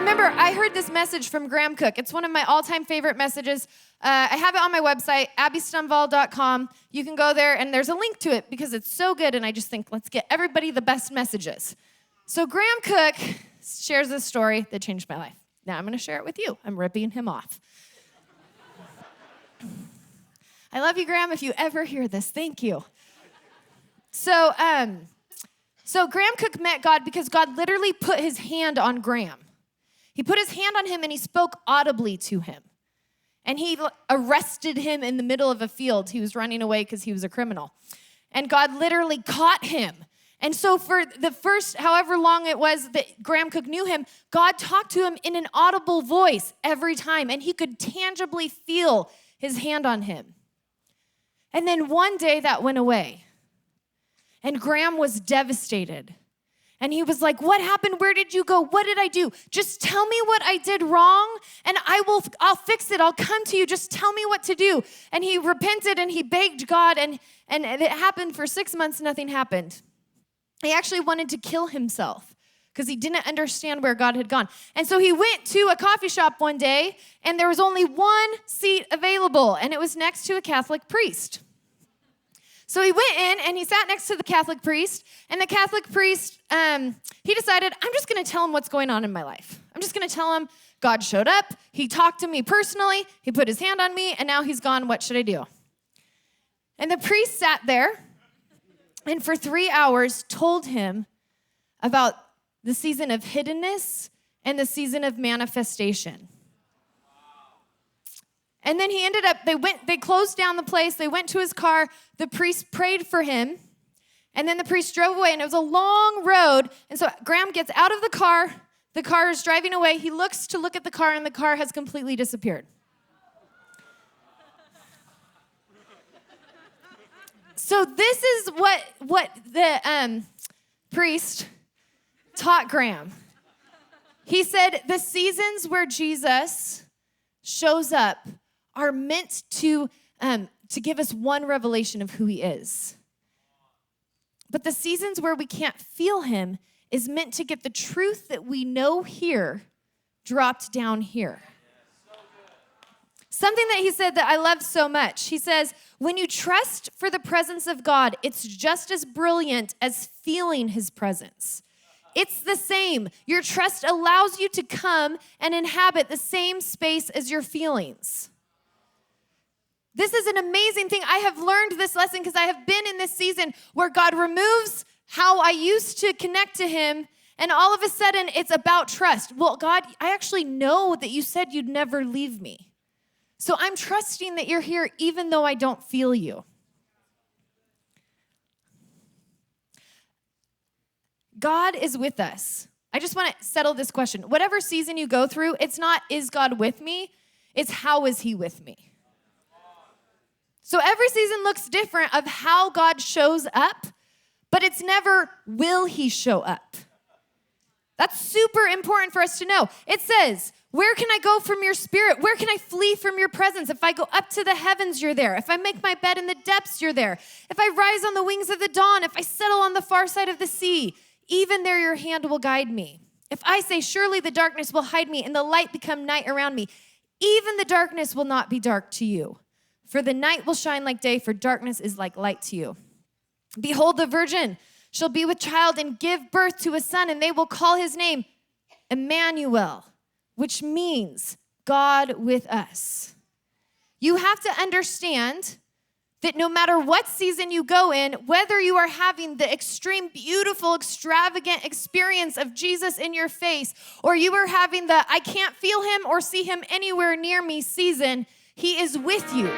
remember, I heard this message from Graham Cooke. It's one of my all-time favorite messages. I have it on my website, abbystumval.com. You can go there, and there's a link to it because it's so good, and I just think, let's get everybody the best messages. So Graham Cooke shares this story that changed my life. Now I'm going to share it with you. I'm ripping him off. I love you, Graham. If you ever hear this, thank you. So Graham Cooke met God because God literally put his hand on Graham. He put his hand on him and he spoke audibly to him. And he arrested him in the middle of a field. He was running away because he was a criminal. And God literally caught him. And so for the first, however long it was that Graham Cooke knew him, God talked to him in an audible voice every time. And he could tangibly feel his hand on him. And then one day that went away. And Graham was devastated. And he was like, what happened? Where did you go? What did I do? Just tell me what I did wrong and I'll fix it. I'll come to you. Just tell me what to do. And he repented and he begged God and it happened for 6 months, nothing happened. He actually wanted to kill himself because he didn't understand where God had gone. And so he went to a coffee shop one day and there was only one seat available and it was next to a Catholic priest. So he went in and he sat next to the Catholic priest, and the Catholic priest, he decided, I'm just going to tell him what's going on in my life. I'm just going to tell him God showed up, he talked to me personally, he put his hand on me, and now he's gone. What should I do? And the priest sat there and for 3 hours told him about the season of hiddenness and the season of manifestation. And then he ended up, they closed down the place, they went to his car, the priest prayed for him, and then the priest drove away, and it was a long road, and so Graham gets out of the car is driving away, he looks to look at the car, and the car has completely disappeared. So this is what the priest taught Graham. He said, the seasons where Jesus shows up are meant to give us one revelation of who he is. But the seasons where we can't feel him is meant to get the truth that we know here dropped down here. Something that he said that I love so much. He says, when you trust for the presence of God, it's just as brilliant as feeling his presence. It's the same. Your trust allows you to come and inhabit the same space as your feelings. This is an amazing thing. I have learned this lesson because I have been in this season where God removes how I used to connect to him, and all of a sudden it's about trust. Well, God, I actually know that you said you'd never leave me. So I'm trusting that you're here even though I don't feel you. God is with us. I just want to settle this question. Whatever season you go through, it's not, is God with me? It's, how is he with me? So every season looks different of how God shows up, but it's never, will he show up? That's super important for us to know. It says, where can I go from your spirit? Where can I flee from your presence? If I go up to the heavens, you're there. If I make my bed in the depths, you're there. If I rise on the wings of the dawn, if I settle on the far side of the sea, even there your hand will guide me. If I say, surely the darkness will hide me and the light become night around me, even the darkness will not be dark to you. For the night will shine like day, for darkness is like light to you. Behold, the virgin shall be with child and give birth to a son, and they will call his name Emmanuel, which means God with us. You have to understand that no matter what season you go in, whether you are having the extreme, beautiful, extravagant experience of Jesus in your face, or you are having the I can't feel him or see him anywhere near me season, he is with you.